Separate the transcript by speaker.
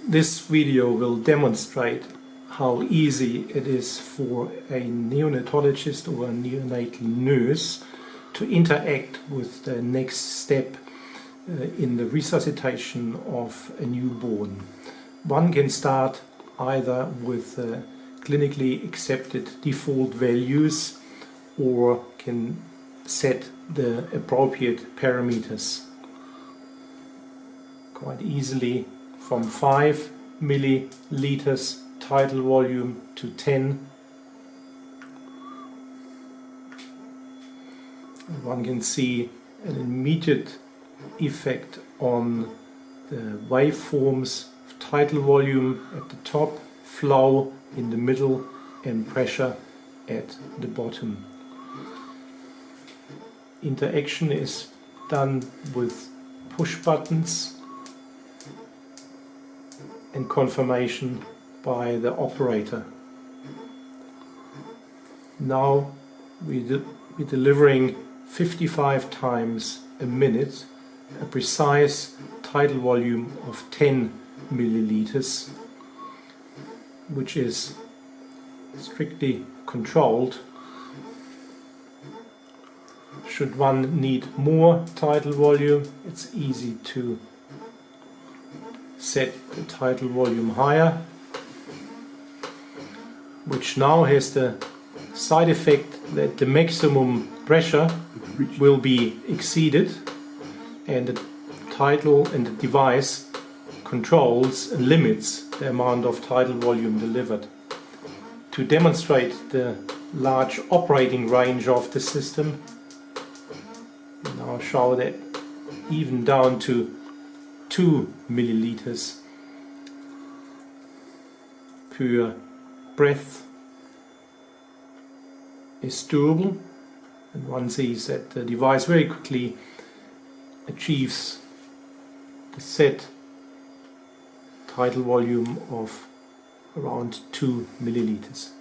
Speaker 1: This video will demonstrate how easy it is for a neonatologist or a neonatal nurse to interact with the next step in the resuscitation of a newborn. One can start either with clinically accepted default values or can set the appropriate parameters quite easily from 5 milliliters tidal volume to 10. One can see an immediate effect on the waveforms of tidal volume at the top, flow in the middle and pressure at the bottom. Interaction is done with push buttons and confirmation by the operator. Now we're delivering 55 times a minute a precise tidal volume of 10 milliliters, which is strictly controlled. Should one need more tidal volume, it's easy to set the tidal volume higher, which now has the side effect that the maximum pressure will be exceeded and the tidal and the device controls and limits the amount of tidal volume delivered. To demonstrate the large operating range of the system, I'll show that even down to 2 milliliters per breath is doable, and one sees that the device very quickly achieves the set tidal volume of around 2 milliliters.